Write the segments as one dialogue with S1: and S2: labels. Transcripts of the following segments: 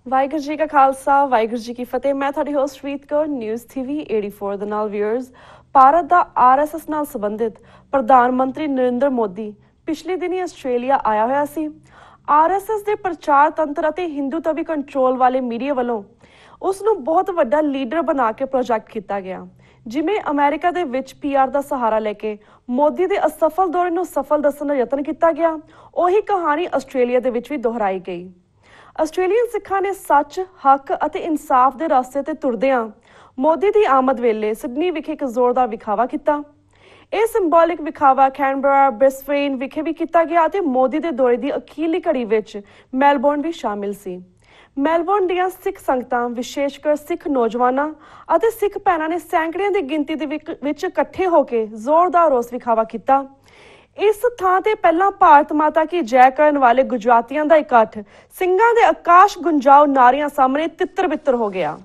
S1: ਵਾਹਿਗੁਰੂ ਜੀ ਕਾ ਖਾਲਸਾ ਵਾਹਿਗੁਰੂ ਜੀ ਕੀ ਫਤਿਹ। ਮੈਂ ਤੁਹਾਡੀ ਹੋਸਟ ਰੀਤ ਕੌਰ ਨਿਊਜ਼ ਟੀਵੀ 84 ਦੇ ਨਾਲ ਵਿਊਅਰਸ। ਭਾਰਤ ਦਾ ਆਰਐਸਐਸ ਨਾਲ ਸੰਬੰਧਿਤ ਪ੍ਰਧਾਨ ਮੰਤਰੀ ਨਰਿੰਦਰ ਮੋਦੀ ਪਿਛਲੇ ਦਿਨੀ ਆਸਟ੍ਰੇਲੀਆ ਆਇਆ ਹੋਇਆ ਸੀ। ਆਰਐਸਐਸ ਦੇ ਪ੍ਰਚਾਰ ਤੰਤਰ ਅਤੇ ਹਿੰਦੂ ਤਵੀ ਕੰਟਰੋਲ ਵਾਲੇ ਮੀਡੀਆ ਵੱਲੋਂ ਉਸ ਨੂੰ ਬਹੁਤ ਵੱਡਾ ਲੀਡਰ ਬਣਾ ਕੇ ਪ੍ਰੋਜੈਕਟ ਕੀਤਾ ਗਿਆ। ਜਿਵੇਂ ਅਮਰੀਕਾ ਦੇ ਵਿੱਚ ਪੀਆਰ ਦਾ ਸਹਾਰਾ ਲੈ ਕੇ ਮੋਦੀ ਦੇ ਅਸਫਲ ਦੌਰੇ ਨੂੰ ਸਫਲ ਦੱਸਣ ਦਾ ਯਤਨ ਕੀਤਾ ਗਿਆ, ਉਹੀ ਕਹਾਣੀ ਆਸਟ੍ਰੇਲੀਆ ਦੇ ਵਿੱਚ ਵੀ ਦੁਹਰਾਈ ਗਈ। ਆਸਟ੍ਰੇਲੀਅਨ ਸਿੱਖਾਂ ਨੇ ਸੱਚ, ਹੱਕ ਅਤੇ ਇਨਸਾਫ ਦੇ ਰਸਤੇ ਤੇ ਤੁਰਦਿਆਂ ਮੋਦੀ ਦੀ ਆਮਦ ਵੇਲੇ ਸਿਡਨੀ ਵਿਖੇ ਇੱਕ ਜ਼ੋਰਦਾਰ ਵਿਖਾਵਾ ਕੀਤਾ। ਇਹ ਸਿੰਬੋਲਿਕ ਵਿਖਾਵਾ ਕੈਨਬਰਾ, ਬ੍ਰਿਸਬੇਨ ਵਿਖੇ ਵੀ ਕੀਤਾ ਗਿਆ ਅਤੇ ਮੋਦੀ ਦੇ ਦੌਰੇ ਦੀ ਅਖੀਰਲੀ ਘੜੀ ਵਿੱਚ ਮੈਲਬੌਰਨ ਵੀ ਸ਼ਾਮਿਲ ਸੀ। ਮੈਲਬੌਰਨ ਦੀਆਂ ਸਿੱਖ ਸੰਗਤਾਂ, ਵਿਸ਼ੇਸ਼ਕਰ ਸਿੱਖ ਨੌਜਵਾਨਾਂ ਅਤੇ ਸਿੱਖ ਭੈਣਾਂ ਨੇ ਸੈਂਕੜਿਆਂ ਦੀ ਗਿਣਤੀ ਦੇ ਵਿੱਚ ਇਕੱਠੇ ਹੋ ਕੇ ਜ਼ੋਰਦਾਰ ਰੋਸ ਵਿਖਾਵਾ ਕੀਤਾ। ਇਸ ਥਾਂ ਤੇ ਪਹਿਲਾਂ ਭਾਰਤ ਮਾਤਾ ਕੀ ਜੈ ਕਰਨ ਵਾਲੇ ਗੁਜਰਾਤੀਆਂ ਦਾ ਇਕੱਠ ਸਿੰਘਾਂ ਦੇ ਆਕਾਸ਼ ਗੁੰਜਾਓ ਨਾਰਿਆਂ ਸਾਹਮਣੇ ਤਿੱਤਰ ਬਿੱਤਰ ਹੋ ਗਿਆ।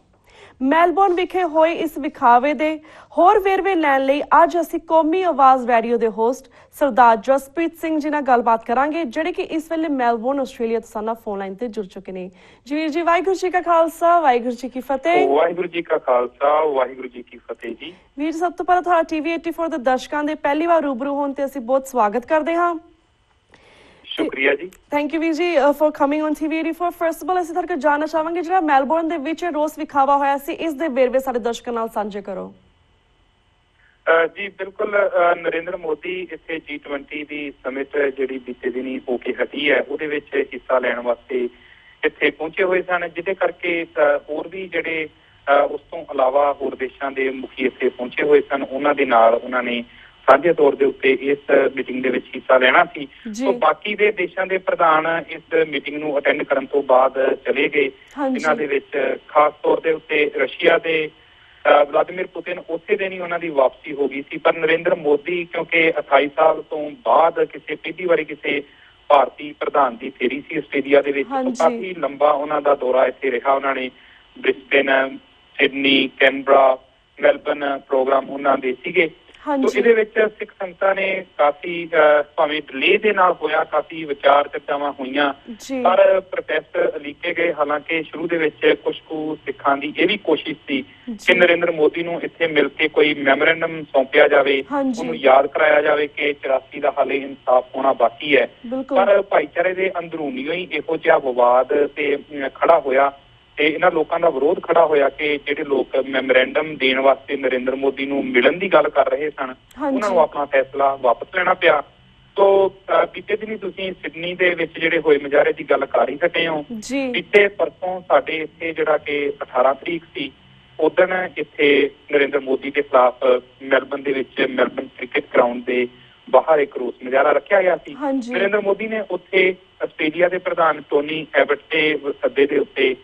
S1: ਮੈਲਬੌਰਨ ਵਿਖੇ ਹੋਏ ਇਸ ਵਿਖਾਵੇ ਦੇ ਹੋਰ ਵੇਰਵੇ ਲੈਣ ਲਈ ਅੱਜ ਅਸੀਂ ਕੌਮੀ ਆਵਾਜ਼ ਰੇਡੀਓ ਦੇ ਹੋਸਟ ਸਰਦਾਰ ਜਸਪ੍ਰੀਤ ਸਿੰਘ ਜੀ ਨਾਲ ਗੱਲਬਾਤ ਕਰਾਂਗੇ, ਜਿਹੜੇ ਕਿ ਇਸ ਵੇਲੇ ਮੈਲਬੌਰਨ ਆਸਟ੍ਰੇਲੀਆ ਤੋਂ ਸਾਡਾ ਫੋਨ ਲਾਈਨ ਤੇ ਜੁੜ ਚੁੱਕੇ ਨੇ। ਜੀ ਵਾਹਿਗੁਰੂ ਜੀ ਕਾ ਖਾਲਸਾ ਵਾਹਿਗੁਰੂ ਜੀ ਕੀ ਫਤਿਹ।
S2: ਵਾਹਿਗੁਰੂ ਜੀ ਕਾ ਖਾਲਸਾ ਵਾਹਿਗੁਰੂ ਜੀ ਕੀ ਫਤਿਹ ਜੀ।
S1: ਵੀਰ, ਸਭ ਤੋਂ ਪਹਿਲਾਂ ਤੁਹਾਡਾ ਟੀਵੀ 84 ਦੇ ਦਰਸ਼ਕਾਂ ਦੇ ਪਹਿਲੀ ਵਾਰ ਰੂਬਰੂ ਹੋਣ ਤੇ ਅਸੀਂ ਬਹੁਤ ਸਵਾਗਤ ਕਰਦੇ ਹਾਂ।
S2: ਸ਼ੁਕਰੀਆ ਜੀ।
S1: ਥੈਂਕ ਯੂ ਵੀਰ ਜੀ for coming on TV 84। First of all ਅਸੀਂ ਤੁਹਾਡੇ ਕੋਲ ਜਾਣਨਾ ਚਾਹਾਂਗੇ, ਜਿਹੜਾ ਮੈਲਬੌਰਨ ਦੇ ਵਿੱਚ ਰੋਸ ਵਿਖਾਵਾ ਹੋਇਆ ਸੀ, ਇਸ ਦੇ ਵੇਰਵੇ ਸਾਡੇ ਦਰਸ਼ਕਾਂ ਨਾਲ ਸਾਂਝੇ ਕਰੋ।
S2: ਜੀ ਬਿਲਕੁਲ, ਨਰਿੰਦਰ ਮੋਦੀ ਇੱਥੇ G20 ਦੀ ਸਮਿਟ ਜਿਹੜੀ ਬੀਤੇ ਦਿਨੀ ਹੋ ਕੇ ਹਟੀ ਹੈ, ਉਹਦੇ ਵਿੱਚ ਹਿੱਸਾ ਲੈਣ ਵਾਸਤੇ ਇੱਥੇ ਪਹੁੰਚੇ ਹੋਏ ਸਨ, ਜਿਹਦੇ ਕਰਕੇ ਹੋਰ ਵੀ ਜਿਹੜੇ ਉਸ ਤੋਂ ਇਲਾਵਾ ਹੋਰ ਦੇਸ਼ਾਂ ਦੇ ਮੁਖੀ ਇੱਥੇ ਪਹੁੰਚੇ ਹੋਏ ਸਨ। ਉਹਨਾਂ ਦੇ ਨਾਲ ਉਹਨਾਂ ਨੇ ਸਾਂਝੇ ਤੌਰ ਦੇ ਉੱਤੇ ਇਸ ਮੀਟਿੰਗ ਦੇ ਵਿੱਚ ਹਿੱਸਾ ਲੈਣਾ ਸੀ। ਸੋ ਬਾਕੀ ਦੇ ਦੇਸ਼ਾਂ ਦੇ ਪ੍ਰਧਾਨ ਇਸ ਮੀਟਿੰਗ ਨੂੰ ਅਟੈਂਡ ਕਰਨ ਤੋਂ ਬਾਅਦ ਚਲੇ ਗਏ। ਇਹਨਾਂ ਦੇ ਵਿੱਚ ਖਾਸ ਤੌਰ ਦੇ ਉੱਤੇ ਰਸ਼ੀਆ ਦੇ ਵਲਾਦੀਮੀਰ ਪੁਤਿਨ ਉਸੇ ਦਿਨ ਹੀ ਉਹਨਾਂ ਦੀ ਵਾਪਸੀ ਹੋ ਗਈ ਸੀ, ਪਰ ਨਰਿੰਦਰ ਮੋਦੀ ਕਿਉਂਕਿ 28 ਸਾਲ ਤੋਂ ਬਾਅਦ ਪਹਿਲੀ ਵਾਰੀ ਕਿਸੇ ਭਾਰਤੀ ਪ੍ਰਧਾਨ ਦੀ ਫੇਰੀ ਸੀ ਆਸਟ੍ਰੇਲੀਆ ਦੇ ਵਿੱਚ, ਕਾਫੀ ਲੰਬਾ ਉਹਨਾਂ ਦਾ ਦੌਰਾ ਇੱਥੇ ਰਿਹਾ। ਉਹਨਾਂ ਨੇ Brisbane, Sydney, Canberra, Melbourne programme ਉਹਨਾਂ ਦੇ ਸੀਗੇ। ਸੋ ਇਹਦੇ ਵਿੱਚ ਸਿੱਖ ਸੰਗਤਾਂ ਨੇ ਕਾਫੀ ਭਾਵੇਂ ਡਿਲੇ ਦੇ ਨਾਲ ਹੋਇਆ, ਕਾਫੀ ਵਿਚਾਰ ਚਰਚਾਵਾਂ ਹੋਈਆਂ, ਪਰ ਪ੍ਰੋਟੈਸਟ ਉਲੀਕੇ ਗਏ। ਹਾਲਾਂਕਿ ਸ਼ੁਰੂ ਦੇ ਵਿੱਚ ਕੁਝ ਕੁ ਸਿੱਖਾਂ ਦੀ ਇਹ ਵੀ ਕੋਸ਼ਿਸ਼ ਸੀ ਕਿ ਨਰਿੰਦਰ ਮੋਦੀ ਨੂੰ ਇੱਥੇ ਮਿਲ ਕੇ ਕੋਈ ਮੈਮੋਰੈਂਡਮ ਸੌਂਪਿਆ ਜਾਵੇ, ਉਹਨੂੰ ਯਾਦ ਕਰਾਇਆ ਜਾਵੇ ਕਿ 84 ਦਾ ਹਾਲੇ ਇਨਸਾਫ ਹੋਣਾ ਬਾਕੀ ਹੈ। ਪਰ ਭਾਈਚਾਰੇ ਦੇ ਅੰਦਰੂਨੀਓ ਹੀ ਇਹੋ ਜਿਹਾ ਵਿਵਾਦ ਤੇ ਖੜਾ ਹੋਇਆ ਤੇ ਇਹਨਾਂ ਲੋਕਾਂ ਦਾ ਵਿਰੋਧ ਖੜਾ ਹੋਇਆ ਕਿ ਜਿਹੜੇ ਲੋਕ ਮੈਮੋਰੈਂਡਮ ਦੇਣ ਵਾਸਤੇ ਨਰਿੰਦਰ ਮੋਦੀ ਨੂੰ ਮਿਲਣ ਦੀ ਗੱਲ ਕਰ ਰਹੇ ਸਨ, ਉਹਨਾਂ ਨੂੰ ਆਪਣਾ ਫੈਸਲਾ ਵਾਪਸ ਲੈਣਾ ਪਿਆ। ਸੋ ਬੀਤੇ ਦਿਨੀ ਤੁਸੀਂ ਸਿਡਨੀ ਦੇ ਵਿੱਚ ਜਿਹੜੇ ਹੋਏ ਮੁਜ਼ਾਹਰੇ ਦੀ ਗੱਲ ਕਰ ਹੀ ਸਕੇ ਹੋ। ਬੀਤੇ ਪਰਸੋਂ ਸਾਡੇ ਇੱਥੇ ਜਿਹੜਾ ਕਿ 18 ਤਰੀਕ ਸੀ, ਉਦਣ ਇੱਥੇ ਨਰਿੰਦਰ ਮੋਦੀ ਦੇ ਖਿਲਾਫ ਮੈਲਬੌਰਨ ਦੇ ਵਿੱਚ ਮੈਲਬੌਰਨ ਕ੍ਰਿਕਟ ਗਰਾਊਂਡ ਦੇ ਬਾਹਰ ਇੱਕ ਰੋਸ ਮੁਜ਼ਾਹਰਾ ਰੱਖਿਆ ਗਿਆ ਸੀ। ਨਰਿੰਦਰ ਮੋਦੀ ਨੇ ਉੱਥੇ ਆਸਟ੍ਰੇਲੀਆ ਦੇ ਪ੍ਰਧਾਨ ਟੋਨੀ ਐਬਟ ਦੇ ਸੱਦੇ ਦੇ ਉੱਤੇ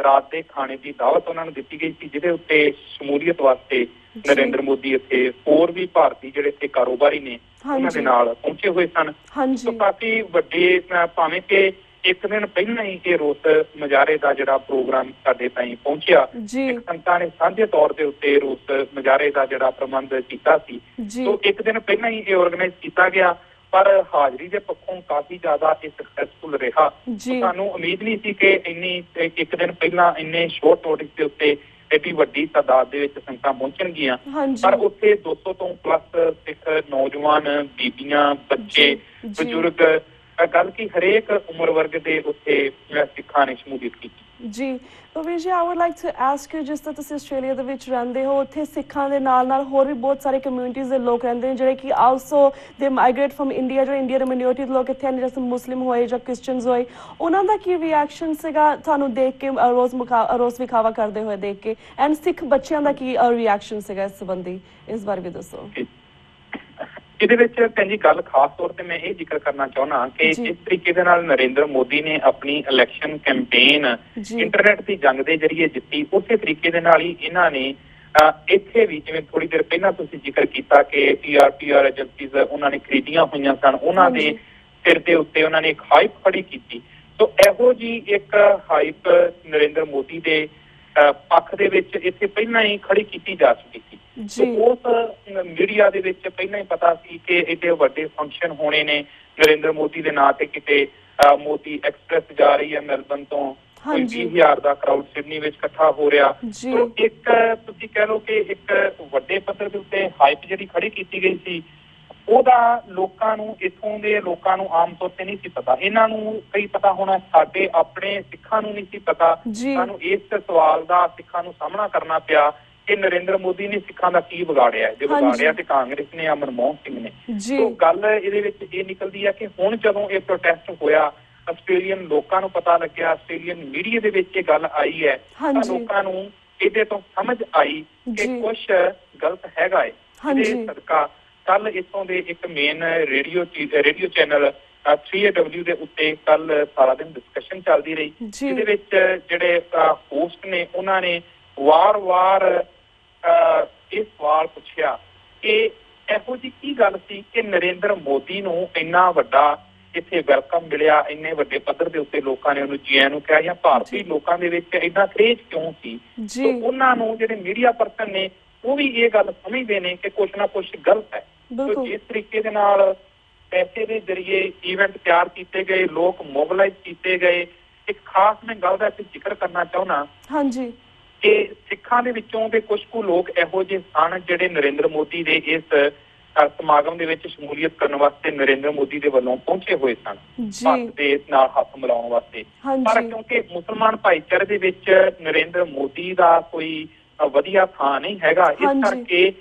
S2: ਰਾਤ ਦੇ ਖਾਣੇ ਦੀ ਦਾਵਤ ਉਹਨਾਂ ਨੂੰ ਦਿੱਤੀ ਗਈ ਸੀ, ਜਿਹਦੇ ਉੱਤੇ ਸ਼ਮੂਲੀਅਤ ਵਾਸਤੇ ਨਰਿੰਦਰ ਮੋਦੀ ਇੱਥੇ ਹੋਰ ਵੀ ਭਾਰਤੀ ਜਿਹੜੇ ਇੱਥੇ ਕਾਰੋਬਾਰੀ ਨੇ ਉਹਨਾਂ ਦੇ ਨਾਲ ਪਹੁੰਚੇ ਹੋਏ ਸਨ। ਸੋ ਕਾਫੀ ਵੱਡੇ, ਭਾਵੇਂ ਕਿ ਇੱਕ ਦਿਨ ਪਹਿਲਾਂ ਹੀ ਇਹ ਰੋਸ ਮੁਜ਼ਾਹਰੇ ਦਾ ਜਿਹੜਾ ਪ੍ਰੋਗਰਾਮ ਸਾਡੇ ਤਾਈਂ ਪਹੁੰਚਿਆ, ਸਿੱਖ ਸੰਗਤਾਂ ਨੇ ਸਾਂਝੇ ਤੌਰ ਦੇ ਉੱਤੇ ਰੋਸ ਮੁਜ਼ਾਹਰੇ ਦਾ ਜਿਹੜਾ ਪ੍ਰਬੰਧ ਕੀਤਾ ਸੀ। ਸੋ ਇੱਕ ਦਿਨ ਪਹਿਲਾਂ ਹੀ ਇਹ ਆਰਗੇਨਾਈਜ਼ ਕੀਤਾ ਗਿਆ, ਪਰ ਹਾਜ਼ਰੀ ਦੇ ਪੱਖੋਂ ਕਾਫੀ ਜ਼ਿਆਦਾ ਇਹ ਸਕਸੈਸਫੁਲ ਰਿਹਾ। ਸਾਨੂੰ ਉਮੀਦ ਨਹੀਂ ਸੀ ਕਿ ਇੰਨੀ ਇੱਕ ਦਿਨ ਪਹਿਲਾਂ ਇੰਨੇ ਸ਼ੋਰਟ ਨੋਟਿਸ ਦੇ ਉੱਤੇ ਐਡੀ ਵੱਡੀ ਤਾਦਾਦ ਦੇ ਵਿੱਚ ਸੰਗਤਾਂ ਪਹੁੰਚਣਗੀਆਂ, ਪਰ ਉੱਥੇ 200 ਤੋਂ ਪਲੱਸ ਸਿੱਖ ਨੌਜਵਾਨ, ਬੀਬੀਆਂ, ਬੱਚੇ, ਬਜ਼ੁਰਗ, ਗੱਲ ਕਿ ਹਰੇਕ ਉਮਰ ਵਰਗ ਦੇ ਉੱਥੇ ਸਿੱਖਾਂ ਨੇ ਸ਼ਮੂਲੀਅਤ ਕੀਤੀ। ਜੀ ਵੀਰ ਜੀ, I would like to ask you, ਜਿਸ ਤਰ੍ਹਾਂ ਤੁਸੀਂ ਆਸਟ੍ਰੇਲੀਆ ਦੇ ਵਿੱਚ ਰਹਿੰਦੇ ਹੋ, ਉੱਥੇ ਸਿੱਖਾਂ ਦੇ ਨਾਲ ਨਾਲ ਹੋਰ ਵੀ ਬਹੁਤ ਸਾਰੇ ਕਮਿਊਨਿਟੀਜ਼ ਦੇ ਲੋਕ ਰਹਿੰਦੇ ਨੇ, ਜਿਹੜੇ ਕਿ ਆਲਸੋ ਦੇ ਮਾਈਗ੍ਰੇਟ ਫਰਮ ਇੰਡੀਆ, ਜਿਹੜੇ ਇੰਡੀਆ ਦੇ ਮਿਨੋਰਿਟੀ ਦੇ ਲੋਕ ਇੱਥੇ ਆਉਂਦੇ, ਜੈਸੇ ਮੁਸਲਿਮ ਹੋਏ ਜਾਂ ਕ੍ਰਿਸਚਨਸ ਹੋਏ, ਉਹਨਾਂ ਦਾ ਕੀ ਰਿਐਕਸ਼ਨ ਸੀਗਾ ਤੁਹਾਨੂੰ ਦੇਖ ਕੇ, ਰੋਸ ਵਿਖਾਵਾ ਕਰਦੇ ਹੋਏ ਦੇਖ ਕੇ, ਐਂਡ ਸਿੱਖ ਬੱਚਿਆਂ ਦਾ ਕੀ ਰਿਐਕਸ਼ਨ ਸੀਗਾ ਇਸ ਸੰਬੰਧੀ, ਇਸ ਬਾਰੇ ਵੀ ਦੱਸੋ। ਇਹਦੇ ਵਿੱਚ ਭੈਣ ਜੀ ਗੱਲ ਖਾਸ ਤੌਰ ਤੇ ਮੈਂ ਇਹ ਜ਼ਿਕਰ ਕਰਨਾ ਚਾਹੁੰਦਾ ਕਿ ਜਿਸ ਤਰੀਕੇ ਦੇ ਨਾਲ ਨਰਿੰਦਰ ਮੋਦੀ ਨੇ ਆਪਣੀ ਇਲੈਕਸ਼ਨ ਕੈਂਪੇਨ ਇੰਟਰਨੈਟ ਦੀ ਜੰਗ ਦੇ ਜ਼ਰੀਏ ਜਿੱਤੀ, ਉਸੇ ਤਰੀਕੇ ਦੇ ਨਾਲ ਹੀ ਇਹਨਾਂ ਨੇ ਇੱਥੇ ਵੀ, ਜਿਵੇਂ ਥੋੜੀ ਦੇਰ ਪਹਿਲਾਂ ਤੁਸੀਂ ਜ਼ਿਕਰ ਕੀਤਾ ਕਿ ਪੀਆਰ ਏਜੰਸੀਜ਼ ਉਹਨਾਂ ਨੇ ਖਰੀਦੀਆਂ ਹੋਈਆਂ ਸਨ, ਉਹਨਾਂ ਦੇ ਸਿਰ ਦੇ ਉੱਤੇ ਉਹਨਾਂ ਨੇ ਇੱਕ ਹਾਈਪ ਖੜੀ ਕੀਤੀ। ਸੋ ਇਹੋ ਜੀ ਇੱਕ ਹਾਈਪ ਨਰਿੰਦਰ ਮੋਦੀ ਦੇ ਪੱਖ ਦੇ ਵਿੱਚ ਇੱਥੇ ਪਹਿਲਾਂ ਹੀ ਖੜੀ ਕੀਤੀ ਜਾ ਚੁੱਕੀ ਸੀ। ਉਸ ਮੀਡੀਆ ਦੇ ਵਿੱਚ ਪਹਿਲਾਂ ਹੀ ਪਤਾ ਸੀ ਕਿ ਏਡੇ ਵੱਡੇ ਫੰਕਸ਼ਨ ਹੋਣੇ ਨੇ ਨਰਿੰਦਰ ਮੋਦੀ ਦੇ ਨਾਂ ਤੇ, ਕਿਤੇ ਮੋਦੀ ਐਕਸਪ੍ਰੈਸ ਜਾ ਰਹੀ ਹੈ ਮੈਲਬੌਰਨ ਤੋਂ ਕੋਈ 20,000 ਦਾ ਕਰਾਊਡ ਸਿਡਨੀ ਵਿੱਚ ਇਕੱਠਾ ਹੋ ਰਿਹਾ। ਸੋ ਇੱਕ ਤੁਸੀਂ ਕਹਿ ਲਓ ਕਿ ਇੱਕ ਵੱਡੇ ਪੱਧਰ ਦੇ ਉੱਤੇ ਹਾਈਪ ਜਿਹੜੀ ਖੜੀ ਕੀਤੀ ਗਈ ਸੀ, ਉਹਦਾ ਲੋਕਾਂ ਨੂੰ, ਇੱਥੋਂ ਦੇ ਲੋਕਾਂ ਨੂੰ ਆਮ ਤੌਰ ਤੇ ਨਹੀਂ ਸੀ ਪਤਾ। ਇਹਨਾਂ ਨੂੰ ਕਈ ਪਤਾ ਹੋਣਾ, ਸਾਡੇ ਆਪਣੇ ਸਿੱਖਾਂ ਨੂੰ ਨਹੀਂ ਸੀ ਪਤਾ। ਸਾਨੂੰ ਇਸ ਸਵਾਲ ਦਾ ਸਿੱਖਾਂ ਨੂੰ ਸਾਹਮਣਾ ਕਰਨਾ ਪਿਆ ਕਿ ਨਰਿੰਦਰ ਮੋਦੀ ਨੇ ਸਿੱਖਾਂ ਦਾ ਕੀ ਵਿਗਾੜਿਆ। ਜੇ ਵਿਗਾੜਿਆ ਤੇ ਕਾਂਗਰਸ ਨੇ, ਮਨਮੋਹਨ ਸਿੰਘ ਨੇ। ਸੋ ਗੱਲ ਇਹਦੇ ਵਿੱਚ ਇਹ ਨਿਕਲਦੀ ਹੈ ਕਿ ਹੁਣ ਜਦੋਂ ਇਹ ਪ੍ਰੋਟੈਸਟ ਹੋਇਆ, ਆਸਟ੍ਰੇਲੀਅਨ ਲੋਕਾਂ ਨੂੰ ਪਤਾ ਲੱਗਿਆ, ਆਸਟ੍ਰੇਲੀਅਨ ਮੀਡੀਆ ਦੇ ਵਿੱਚ ਇਹ ਗੱਲ ਆਈ ਹੈ, ਤਾਂ ਲੋਕਾਂ ਨੂੰ ਇਹਦੇ ਤੋਂ ਸਮਝ ਆਈ ਕਿ ਕੁਛ ਗਲਤ ਹੈਗਾ ਹੈ। ਇਹਦੇ ਸਦਕਾ ਕੱਲ ਇੱਥੋਂ ਦੇ ਇੱਕ ਮੇਨ ਰੇਡੀਓ ਚੈਨਲ 3AW ਦੇ ਉੱਤੇ ਕੱਲ ਸਾਰਾ ਦਿਨ ਡਿਸਕਸ਼ਨ ਚੱਲਦੀ ਰਹੀ, ਜਿਹਦੇ ਵਿੱਚ ਜਿਹੜੇ ਹੋਸਟ ਨੇ ਉਹਨਾਂ ਨੇ ਵਾਰ-ਵਾਰ ਇਹ ਸਵਾਲ ਪੁੱਛਿਆ ਕਿ ਇਹੋ ਜਿਹੀ ਕੀ ਗੱਲ ਸੀ ਕਿ ਨਰਿੰਦਰ ਮੋਦੀ ਨੂੰ ਇੰਨਾ ਵੱਡਾ ਇੱਥੇ ਵੈਲਕਮ ਮਿਲਿਆ, ਇੰਨੇ ਵੱਡੇ ਪੱਧਰ ਦੇ ਉੱਤੇ ਲੋਕਾਂ ਨੇ ਉਹਨੂੰ ਜੀਆਂ ਨੂੰ ਕਿਹਾ, ਜਾਂ ਭਾਰਤੀ ਲੋਕਾਂ ਦੇ ਵਿੱਚ ਇੰਨਾ ਕਰੇਜ ਕਿਉਂ ਸੀ। ਸੋ ਉਹਨਾਂ ਨੂੰ ਜਿਹੜੇ ਮੀਡੀਆ ਪਰਸਨ ਨੇ ਉਹ ਵੀ ਇਹ ਗੱਲ ਸਮਝਦੇ ਨੇ ਕਿ ਕੁਛ ਨਾ ਕੁਛ ਗਲਤ ਹੈ। ਸੋ ਜਿਸ ਤਰੀਕੇ ਦੇ ਨਾਲ ਪੈਸੇ ਦੇ ਜ਼ਰੀਏ ਈਵੈਂਟ ਤਿਆਰ ਕੀਤੇ ਗਏ, ਲੋਕ ਮੋਬਿਲਾਈਜ਼ ਕੀਤੇ ਗਏ। ਇੱਕ ਖਾਸ ਮੈਂ ਗੱਲ ਦਾ ਇੱਥੇ ਜ਼ਿਕਰ ਕਰਨਾ ਚਾਹੁੰਦਾ ਕਿ ਸਿੱਖਾਂ ਦੇ ਵਿੱਚੋਂ ਦੇ ਕੁਝ ਕੁ ਲੋਕ ਇਹੋ ਜਿਹੇ ਸਨ ਜਿਹੜੇ ਨਰਿੰਦਰ ਮੋਦੀ ਦੇ ਇਸ ਸਮਾਗਮ ਦੇ ਵਿੱਚ ਸ਼ਮੂਲੀਅਤ ਕਰਨ ਵਾਸਤੇ ਨਰਿੰਦਰ ਮੋਦੀ ਦੇ ਵੱਲੋਂ ਪਹੁੰਚੇ ਹੋਏ ਸਨ, ਭਾਰਤ ਦੇ ਨਾਲ ਹੱਥ ਮਿਲਾਉਣ ਵਾਸਤੇ। ਪਰ ਕਿਉਂਕਿ ਮੁਸਲਮਾਨ ਭਾਈਚਾਰੇ ਦੇ ਵਿੱਚ ਨਰਿੰਦਰ ਮੋਦੀ ਦਾ ਕੋਈ ਵਧੀਆ ਥਾਂ ਨਹੀਂ ਹੈਗਾ, ਇਸ ਕਰਕੇ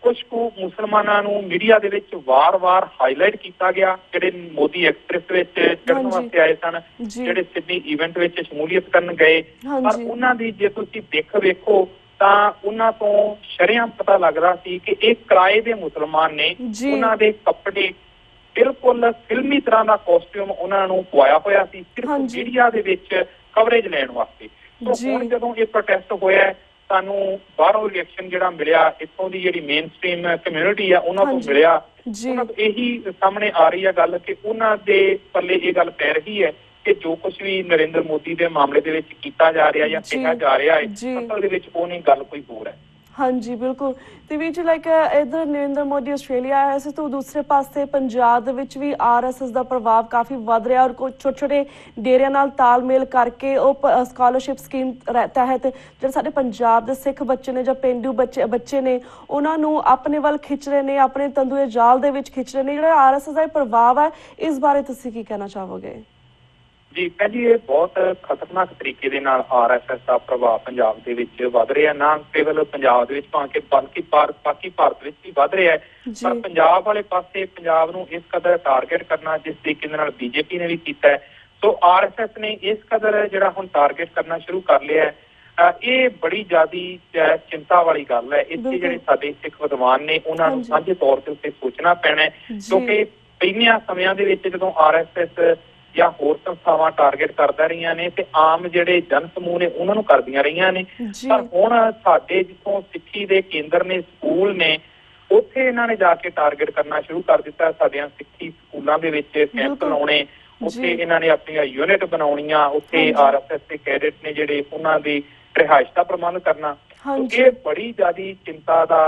S2: ਕੁਝ ਕੁ ਮੁਸਲਮਾਨਾਂ ਨੂੰ ਮੀਡੀਆ ਦੇ ਵਿੱਚ ਵਾਰ-ਵਾਰ ਹਾਈਲਾਈਟ ਕੀਤਾ ਗਿਆ, ਜਿਹੜੇ ਮੋਦੀ ਐਕਸਪ੍ਰੈਸ ਵਿੱਚ ਚੜ੍ਹਨ ਵਾਸਤੇ ਆਏ ਸਨ, ਜਿਹੜੇ ਸਿਡਨੀ ਈਵੈਂਟ ਵਿੱਚ ਸ਼ਮੂਲੀਅਤ ਕਰਨ ਗਏ। ਪਰ ਉਹਨਾਂ ਦੀ ਜੇ ਤੁਸੀਂ ਵੇਖੋ ਤਾਂ ਉਹਨਾਂ ਤੋਂ ਸ਼ਰੇਆਮ ਪਤਾ ਲੱਗਦਾ ਸੀ ਕਿ ਇਹ ਕਿਰਾਏ ਦੇ ਮੁਸਲਮਾਨ ਨੇ। ਉਹਨਾਂ ਦੇ ਕੱਪੜੇ ਬਿਲਕੁਲ ਫਿਲਮੀ ਤਰ੍ਹਾਂ ਦਾ ਕਾਸਟਿਊਮ ਉਹਨਾਂ ਨੂੰ ਪਵਾਇਆ ਹੋਇਆ ਸੀ, ਸਿਰਫ ਮੀਡੀਆ ਦੇ ਵਿੱਚ ਕਵਰੇਜ ਲੈਣ ਵਾਸਤੇ। ਹੁਣ ਜਦੋਂ ਇਹ ਪ੍ਰੋਟੈਸਟ ਹੋਇਆ, ਸਾਨੂੰ ਬਾਹਰੋਂ ਰਿਐਕਸ਼ਨ ਜਿਹੜਾ ਮਿਲਿਆ, ਇੱਥੋਂ ਦੀ ਜਿਹੜੀ ਮੇਨ ਸਟ੍ਰੀਮ ਕਮਿਊਨਿਟੀ ਆ ਉਹਨਾਂ ਤੋਂ ਮਿਲਿਆ। ਉਹਨਾਂ ਤੋਂ ਇਹੀ ਸਾਹਮਣੇ ਆ ਰਹੀ ਹੈ ਗੱਲ ਕਿ ਉਹਨਾਂ ਦੇ ਪੱਲੇ ਇਹ ਗੱਲ ਪੈ ਰਹੀ ਹੈ ਕਿ ਜੋ ਕੁਝ ਵੀ ਨਰਿੰਦਰ ਮੋਦੀ ਦੇ ਮਾਮਲੇ ਦੇ ਵਿੱਚ ਕੀਤਾ ਜਾ ਰਿਹਾ ਜਾਂ ਕਿਹਾ ਜਾ ਰਿਹਾ ਹੈ, ਅਸਲ ਦੇ ਵਿੱਚ ਉਹ ਨਹੀਂ, ਗੱਲ ਕੋਈ ਹੋਰ ਹੈ।
S1: ਹਾਂਜੀ ਬਿਲਕੁਲ। ਤੇ ਵੀ ਲਾਈਕ ਇੱਧਰ ਨਰਿੰਦਰ ਮੋਦੀ ਆਸਟ੍ਰੇਲੀਆ ਆਇਆ ਸੀ, ਤਾਂ ਦੂਸਰੇ ਪਾਸੇ ਪੰਜਾਬ ਦੇ ਵਿੱਚ ਵੀ RSS ਦਾ ਪ੍ਰਭਾਵ ਕਾਫੀ ਵੱਧ ਰਿਹਾ, ਔਰ ਕੁਝ ਛੋਟੇ-ਛੋਟੇ ਡੇਰਿਆਂ ਨਾਲ ਤਾਲਮੇਲ ਕਰਕੇ ਉਹ ਸਕਾਲਰਸ਼ਿਪ ਸਕੀਮ ਤਹਿਤ ਜਿਹੜੇ ਸਾਡੇ ਪੰਜਾਬ ਦੇ ਸਿੱਖ ਬੱਚੇ ਨੇ ਜਾਂ ਪੇਂਡੂ ਬੱਚੇ ਨੇ ਉਹਨਾਂ ਨੂੰ ਆਪਣੇ ਵੱਲ ਖਿੱਚ ਰਹੇ ਨੇ, ਆਪਣੇ ਤੰਦੂਏ ਜਾਲ ਦੇ ਵਿੱਚ ਖਿੱਚ ਰਹੇ ਨੇ। ਜਿਹੜਾ RSS ਦਾ ਪ੍ਰਭਾਵ ਹੈ, ਇਸ ਬਾਰੇ ਤੁਸੀਂ ਕੀ ਕਹਿਣਾ ਚਾਹੋਗੇ?
S2: ਜੀ ਭੈਣ ਜੀ, ਇਹ ਬਹੁਤ ਖਤਰਨਾਕ ਤਰੀਕੇ ਦੇ ਨਾਲ RSS ਦਾ ਪ੍ਰਭਾਵ ਪੰਜਾਬ ਦੇ ਵਿੱਚ ਵੱਧ ਰਿਹਾ। ਨਾ ਕੇਵਲ ਪੰਜਾਬ ਦੇ ਵਿੱਚ ਬਲਕਿ ਬਾਕੀ ਭਾਰਤ ਵਿੱਚ ਵੀ ਵੱਧ ਰਿਹਾ ਹੈ। ਪਰ ਪੰਜਾਬ ਵਾਲੇ ਪਾਸੇ ਪੰਜਾਬ ਨੂੰ ਇਸ ਕਦਰ ਟਾਰਗੇਟ ਕਰਨਾ, ਜਿਸ ਤਰੀਕੇ ਦੇ ਨਾਲ BJP ਨੇ ਵੀ ਕੀਤਾ ਹੈ, ਸੋ RSS ਨੇ ਇਸ ਕਦਰ ਜਿਹੜਾ ਹੁਣ ਟਾਰਗੇਟ ਕਰਨਾ ਸ਼ੁਰੂ ਕਰ ਲਿਆ ਹੈ। ਇਹ ਬੜੀ ਜ਼ਿਆਦਾ ਚਿੰਤਾ ਵਾਲੀ ਗੱਲ ਹੈ। ਇੱਥੇ ਜਿਹੜੇ ਸਾਡੇ ਸਿੱਖ ਵਿਦਵਾਨ ਨੇ ਉਹਨਾਂ ਨੂੰ ਸਾਂਝੇ ਤੌਰ ਤੇ ਉੱਤੇ ਸੋਚਣਾ ਪੈਣਾ ਹੈ, ਕਿਉਂਕਿ ਪਹਿਲੀਆਂ ਸਮਿਆਂ ਦੇ ਵਿੱਚ ਜਦੋਂ RSS ਜਾਂ ਹੋਰ ਸੰਸਥਾਵਾਂ ਟਾਰਗੇਟ ਕਰਦਾ ਰਹੀਆਂ ਨੇ ਤੇ ਆਮ ਜਿਹੜੇ ਜਨ ਸਮੂਹ ਨੇ ਉਹਨਾਂ ਨੂੰ ਕਰਦੀਆਂ ਰਹੀਆਂ ਨੇ। ਪਰ ਹੁਣ ਸਾਡੇ ਜਿੱਥੋਂ ਸਿੱਖੀ ਦੇ ਕੇਂਦਰ ਨੇ, ਸਕੂਲ ਨੇ, ਉੱਥੇ ਇਹਨਾਂ ਨੇ ਜਾ ਕੇ ਟਾਰਗੇਟ ਕਰਨਾ ਸ਼ੁਰੂ ਕਰ ਦਿੱਤਾ। ਸਾਡੀਆਂ ਸਿੱਖੀ ਸਕੂਲਾਂ ਦੇ ਵਿੱਚ ਕੈਂਪ ਲਾਉਣੇ, ਉੱਥੇ ਇਹਨਾਂ ਨੇ ਆਪਣੀਆਂ ਯੂਨਿਟ ਬਣਾਉਣੀਆਂ, ਉੱਥੇ RSS ਦੇ ਕੈਡਟ ਨੇ ਜਿਹੜੇ ਉਹਨਾਂ ਦੀ ਰਿਹਾਇਸ਼ ਦਾ ਪ੍ਰਬੰਧ ਕਰਨਾ। ਇਹ ਬੜੀ ਜ਼ਿਆਦਾ ਚਿੰਤਾ ਦਾ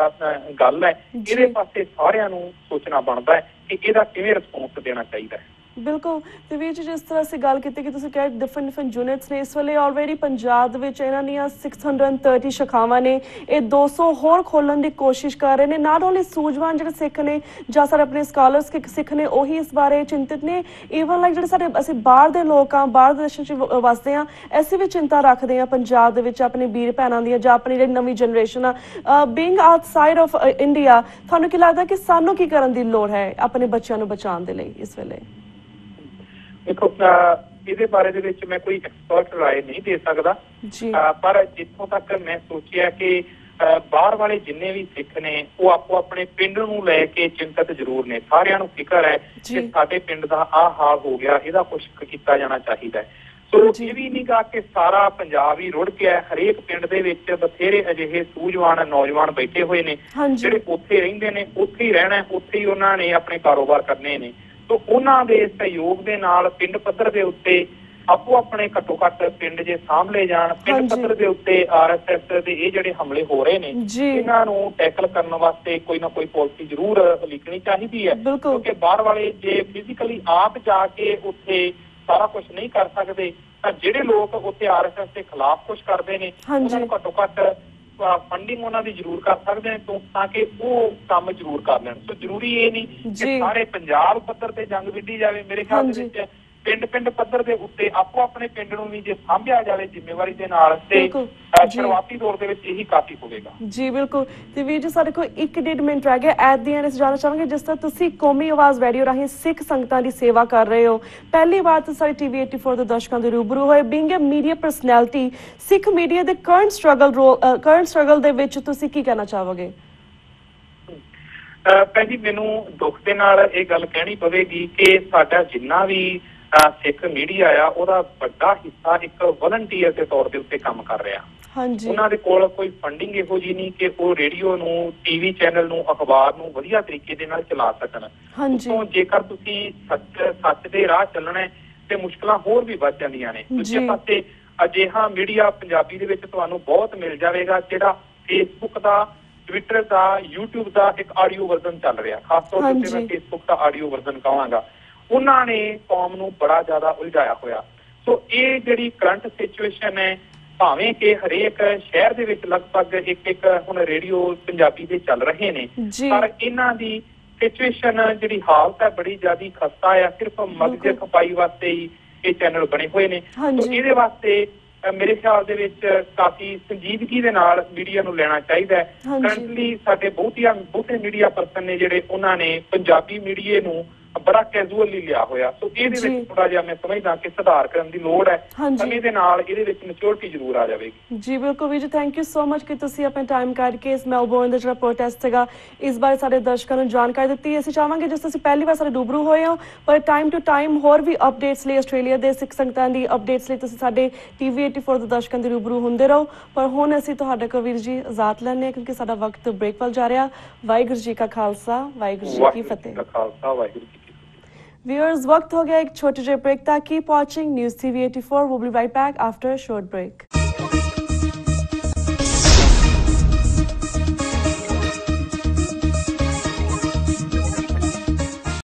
S2: ਗੱਲ ਹੈ। ਇਹਦੇ ਪਾਸੇ ਸਾਰਿਆਂ ਨੂੰ ਸੋਚਣਾ ਬਣਦਾ ਹੈ ਕਿ ਇਹਦਾ ਕਿਵੇਂ ਰਿਸਪੌਂਸ ਦੇਣਾ ਚਾਹੀਦਾ ਹੈ।
S1: ਬਿਲਕੁਲ। ਤੇ ਵੀ ਜਿਸ ਤਰ੍ਹਾਂ ਅਸੀਂ ਗੱਲ ਕੀਤੀ ਕਿ ਤੁਸੀਂ ਕਿਹਾ ਡਿਫਰੈਂਟ ਯੂਨਿਟਸ ਨੇ, ਇਸ ਵੇਲੇ ਆਲਰੇਡੀ ਪੰਜਾਬ ਦੇ ਵਿੱਚ ਇਹਨਾਂ ਦੀਆਂ 630 ਸ਼ਾਖਾਵਾਂ ਨੇ। ਇਹ 200 ਹੋਰ ਖੋਲ੍ਹਣ ਦੀ ਕੋਸ਼ਿਸ਼ ਕਰ ਰਹੇ ਨੇ। ਨਾਟ ਓਨਲੀ ਸੂਝਵਾਨ ਜਿਹੜੇ ਸਿੱਖ ਨੇ ਜਾਂ ਸਾਡੇ ਆਪਣੇ ਸਕਾਲਰਸ ਸਿੱਖ ਨੇ, ਉਹੀ ਇਸ ਬਾਰੇ ਚਿੰਤਿਤ ਨੇ। ਈਵਨ ਲਾਈਕ ਜਿਹੜੇ ਸਾਡੇ ਅਸੀਂ ਬਾਹਰ ਦੇ ਲੋਕ ਹਾਂ, ਬਾਹਰ ਦੇ ਦੇਸ਼ਾਂ 'ਚ ਵਸਦੇ ਹਾਂ, ਅਸੀਂ ਵੀ ਚਿੰਤਾ ਰੱਖਦੇ ਹਾਂ ਪੰਜਾਬ ਦੇ ਵਿੱਚ ਆਪਣੇ ਵੀਰ ਭੈਣਾਂ ਦੀਆਂ ਜਾਂ ਆਪਣੀ ਜਿਹੜੀ ਨਵੀਂ ਜਨਰੇਸ਼ਨ ਆ। ਬੀਇੰਗ ਆਊਟਸਾਈਡ ਆਫ ਇੰਡੀਆ, ਤੁਹਾਨੂੰ ਕੀ ਲੱਗਦਾ ਕਿ ਸਾਨੂੰ ਕੀ ਕਰਨ ਦੀ ਲੋੜ ਹੈ ਆਪਣੇ ਬੱਚਿਆਂ ਨੂੰ ਬਚਾਉਣ ਦੇ ਲਈ ਇਸ ਵੇਲੇ?
S2: ਦੇਖੋ, ਇਹਦੇ ਬਾਰੇ ਦੇ ਵਿੱਚ ਮੈਂ ਕੋਈ ਐਕਸਪਰਟ ਰਾਏ ਨਹੀਂ ਦੇ ਸਕਦਾ, ਪਰ ਜਿੱਥੋਂ ਤੱਕ ਮੈਂ ਸੋਚਿਆ ਕਿ ਬਾਹਰ ਵਾਲੇ ਜਿੰਨੇ ਵੀ ਸਿੱਖ ਨੇ ਉਹ ਆਪੋ ਆਪਣੇ ਪਿੰਡ ਨੂੰ ਲੈ ਕੇ ਚਿੰਤਤ ਜ਼ਰੂਰ ਨੇ। ਸਾਰਿਆਂ ਨੂੰ ਫਿਕਰ ਹੈ ਕਿ ਸਾਡੇ ਪਿੰਡ ਦਾ ਆਹ ਹਾਲ ਹੋ ਗਿਆ, ਇਹਦਾ ਕੁਛ ਕੀਤਾ ਜਾਣਾ ਚਾਹੀਦਾ ਹੈ। ਸੋ ਇਹ ਵੀ ਨਹੀਂ ਗਾ ਕਿ ਸਾਰਾ ਪੰਜਾਬ ਹੀ ਰੁੜ ਗਿਆ। ਹਰੇਕ ਪਿੰਡ ਦੇ ਵਿੱਚ ਬਥੇਰੇ ਅਜਿਹੇ ਸੂਝਵਾਨ ਨੌਜਵਾਨ ਬੈਠੇ ਹੋਏ ਨੇ ਜਿਹੜੇ ਉੱਥੇ ਰਹਿੰਦੇ ਨੇ, ਉੱਥੇ ਹੀ ਰਹਿਣਾ, ਉੱਥੇ ਹੀ ਉਹਨਾਂ ਨੇ ਆਪਣੇ ਕਾਰੋਬਾਰ ਕਰਨੇ ਨੇ। ਸੋ ਉਹਨਾਂ ਦੇ ਸਹਿਯੋਗ ਦੇ ਨਾਲ ਪਿੰਡ ਪੱਧਰ ਦੇ ਉੱਤੇ ਆਪੋ ਆਪਣੇ ਘੱਟੋ ਘੱਟ ਪਿੰਡ ਜੇ ਸਾਂਭਲੇ ਜਾਣ। ਪਿੰਡ ਪੱਧਰ ਦੇ ਉੱਤੇ RSS ਦੇ ਇਹ ਜਿਹੜੇ ਹਮਲੇ ਹੋ ਰਹੇ ਨੇ, ਇਹਨਾਂ ਨੂੰ ਟੈਕਲ ਕਰਨ ਵਾਸਤੇ ਕੋਈ ਨਾ ਕੋਈ ਪਾਲਿਸੀ ਜ਼ਰੂਰ ਲਿਖਣੀ ਚਾਹੀਦੀ ਹੈ, ਕਿਉਂਕਿ ਬਾਹਰ ਵਾਲੇ ਜੇ ਫਿਜ਼ੀਕਲੀ ਆਪ ਜਾ ਕੇ ਉੱਥੇ ਸਾਰਾ ਕੁਝ ਨਹੀਂ ਕਰ ਸਕਦੇ ਤਾਂ ਜਿਹੜੇ ਲੋਕ ਉੱਥੇ ਆਰਐਸਐਸ ਦੇ ਖਿਲਾਫ ਕੁਝ ਕਰਦੇ ਨੇ ਉਹਨਾਂ ਨੂੰ ਘੱਟੋ ਘੱਟ ਫੰਡਿੰਗ ਉਹਨਾਂ ਦੀ ਜ਼ਰੂਰ ਕਰ ਸਕਦੇ ਨੇ ਤਾਂ ਕਿ ਉਹ ਕੰਮ ਜ਼ਰੂਰ ਕਰ ਲੈਣ। ਸੋ ਜ਼ਰੂਰੀ ਇਹ ਨਹੀਂ ਕਿ ਸਾਰੇ ਪੰਜਾਬ ਪੱਧਰ ਤੇ ਜੰਗ ਵਿੱਢੀ ਜਾਵੇ। ਮੇਰੇ ਖਿਆਲ ਦੇ ਵਿੱਚ ਪਿੰਡ ਪੱਧਰ ਦੇ ਉੱਤੇ ਆਪੋ ਆਪਣੇ ਪਿੰਡ ਨੂੰ ਵੀ ਜੇ ਸਾਂਭਿਆ ਜਾਵੇ ਜ਼ਿੰਮੇਵਾਰੀ ਦੇ ਨਾਲ ਤੇ ਸ਼ੁਰੂਆਤੀ ਦੌਰ ਦੇ ਵਿੱਚ ਇਹੀ ਕਾਫੀ ਹੋਵੇਗਾ।
S1: ਜੀ ਬਿਲਕੁਲ। ਤੇ ਵੀਰ ਜੀ ਸਾਡੇ ਕੋਲ 1.5 ਮਿੰਟ ਰਹਿ ਗਿਆ। ਐਟ ਦੀ ਐਂਡ ਅਸੀਂ ਜਾਣਨਾ ਚਾਹਾਂਗੇ ਜਿਸ ਤਰ੍ਹਾਂ ਤੁਸੀਂ ਕੌਮੀ ਆਵਾਜ਼ ਰੇਡੀਓ ਰਾਹੀਂ ਸਿੱਖ ਸੰਗਤਾਂ ਦੀ ਸੇਵਾ ਕਰ ਰਹੇ ਹੋ, ਪਹਿਲੀ ਵਾਰ ਤੁਸੀਂ ਸਾਡੇ TV 84 ਦੇ ਦਰਸ਼ਕਾਂ ਦੇ ਰੂਬਰੂ ਹੋਏ। Being a media personality, Sikh media ਦੇ ਕਰੰਟ ਸਟਰਗਲ ਦੇ ਵਿੱਚ ਤੁਸੀਂ ਕੀ ਕਹਿਣਾ ਚਾਹੋਗੇ?
S2: ਭੈਣ ਜੀ ਮੈਨੂੰ ਦੁੱਖ ਦੇ ਨਾਲ ਇਹ ਗੱਲ ਕਹਿਣੀ ਪਵੇਗੀ ਕਿ ਸਾਡਾ ਜਿੰਨਾ ਵੀ ਸਿੱਖ ਮੀਡੀਆ ਆ ਉਹਦਾ ਵੱਡਾ ਹਿੱਸਾ ਇੱਕ ਵਲੰਟੀਅਰ ਦੇ ਤੌਰ ਦੇ ਉੱਤੇ ਕੰਮ ਕਰ ਰਿਹਾ। ਉਹਨਾਂ ਦੇ ਕੋਲ ਕੋਈ ਫੰਡਿੰਗ ਇਹੋ ਜਿਹੀ ਨਹੀਂ ਕਿ ਉਹ ਰੇਡੀਓ ਨੂੰ, TV ਚੈਨਲ ਨੂੰ, ਅਖਬਾਰ ਨੂੰ ਵਧੀਆ ਤਰੀਕੇ ਦੇ ਨਾਲ ਚਲਾ ਸਕਣ। ਤੋਂ ਜੇਕਰ ਤੁਸੀਂ ਸੱਚ ਦੇ ਰਾਹ ਚੱਲਣਾ ਹੈ ਤੇ ਮੁਸ਼ਕਲਾਂ ਹੋਰ ਵੀ ਵੱਧ ਜਾਂਦੀਆਂ ਨੇ। ਦੂਜੇ ਪਾਸੇ ਅਜਿਹਾ ਮੀਡੀਆ ਪੰਜਾਬੀ ਦੇ ਵਿੱਚ ਤੁਹਾਨੂੰ ਬਹੁਤ ਮਿਲ ਜਾਵੇਗਾ ਜਿਹੜਾ ਫੇਸਬੁੱਕ ਦਾ, ਟਵਿੱਟਰ ਦਾ, YouTube ਦਾ ਇੱਕ ਆਡੀਓ ਵਰਜ਼ਨ ਚੱਲ ਰਿਹਾ। ਖਾਸ ਤੌਰ ਤੇ ਮੈਂ ਫੇਸਬੁੱਕ ਦਾ ਆਡੀਓ ਵਰਜ਼ਨ ਕਹਾਂਗਾ। ਉਹਨਾਂ ਨੇ ਕੌਮ ਨੂੰ ਬੜਾ ਜ਼ਿਆਦਾ ਉਲਝਾਇਆ ਹੋਇਆ। ਸੋ ਇਹ ਜਿਹੜੀ ਕਰੰਟ ਸਿਚੁਏਸ਼ਨ ਹੈ, ਭਾਵੇਂ ਕਿ ਹਰੇਕ ਸ਼ਹਿਰ ਦੇ ਵਿੱਚ ਲਗਭਗ ਇੱਕ ਹੁਣ ਰੇਡੀਓ ਪੰਜਾਬੀ ਦੇ ਚੱਲ ਰਹੇ ਨੇ, ਪਰ ਇਹਨਾਂ ਦੀ ਸਿਚੁਏਸ਼ਨ ਜਿਹੜੀ ਹਾਲਤ ਹੈ ਬੜੀ ਜ਼ਿਆਦਾ ਖਸਤਾ ਆ। ਸਿਰਫ ਮਗਜ ਖਪਾਈ ਵਾਸਤੇ ਹੀ ਇਹ ਚੈਨਲ ਬਣੇ ਹੋਏ ਨੇ। ਸੋ ਇਹਦੇ ਵਾਸਤੇ ਮੇਰੇ ਖਿਆਲ ਦੇ ਵਿੱਚ ਕਾਫੀ ਸੰਜੀਦਗੀ ਦੇ ਨਾਲ ਮੀਡੀਆ ਨੂੰ ਲੈਣਾ ਚਾਹੀਦਾ ਹੈ। ਕਰੰਟਲੀ ਸਾਡੇ ਬਹੁਤੇ ਮੀਡੀਆ ਪਰਸਨ ਨੇ ਜਿਹੜੇ ਉਹਨਾਂ ਨੇ ਪੰਜਾਬੀ ਮੀਡੀਆ ਨੂੰ ਬੜਾ ਕੈਜੂਅਲੀ ਲਿਆ ਹੋਇਆ। ਸੋ ਇਹਦੇ ਵਿੱਚ ਥੋੜਾ ਜਿਹਾ ਮੈਂ ਸਮਝਦਾ ਕਿ ਸੁਧਾਰ ਕਰਨ ਦੀ ਲੋੜ ਹੈ। ਸਮੇਂ ਦੇ ਨਾਲ ਇਹਦੇ ਵਿੱਚ ਮੈਚੁਰਿਟੀ ਜ਼ਰੂਰ ਆ ਜਾਵੇਗੀ। ਜੀ ਬਿਲਕੁਲ ਵੀਰ ਜੀ, ਥੈਂਕ ਯੂ ਸੋ ਮਚ ਕਿ ਤੁਸੀਂ ਆਪਣਾ ਟਾਈਮ ਕੱਢ ਕੇ ਇਸ ਮੈਲਬੌਰਨ ਦਾ ਜਿਹੜਾ ਪ੍ਰੋਟੈਸਟ ਸੀਗਾ ਇਸ ਬਾਰੇ ਸਾਡੇ ਦਰਸ਼ਕਾਂ ਨੂੰ ਜਾਣਕਾਰੀ ਦਿੱਤੀ। ਅਸੀਂ ਚਾਹਾਂਗੇ ਜਿਸ ਤੁਸੀਂ ਪਹਿਲੀ ਵਾਰ ਸਾਡੇ ਰੂਬਰੂ ਹੋਏ ਹੋ, ਪਰ ਟਾਈਮ ਟੂ ਟਾਈਮ ਹੋਰ ਵੀ ਅਪਡੇਟਸ ਲਈ, ਆਸਟ੍ਰੇਲੀਆ ਦੇ ਸਿੱਖ ਸੰਗਤਾਂ ਦੀ ਅਪਡੇਟਸ ਲਈ ਤੁਸੀਂ ਸਾਡੇ TV 84 ਦੇ ਦਰਸ਼ਕਾਂ ਦੇ ਰੂਬਰੂ ਹੁੰਦੇ ਰਹੋ। ਪਰ ਹੁਣ ਅਸੀਂ ਤੁਹਾਡੇ ਕੋਲ ਵੀਰ ਜੀ ਇਜਾਜ਼ਤ ਲੈਂਦੇ ਹਾਂ ਕਿਉਂਕਿ ਸਾਡਾ ਵਕਤ ਬ੍ਰੇਕ ਵੱਲ ਜਾ ਰਿਹਾ। ਵਾਹਿਗੁਰੂ ਜੀ ਕਾ ਖਾਲਸਾ, ਵਾਹਿਗੁਰੂ ਜੀ ਕੀ ਫਤਿਹ। Viewers, वक्त हो गया एक छोटे से ब्रेक था। Keep watching News TV 84. We'll be right back after a short break.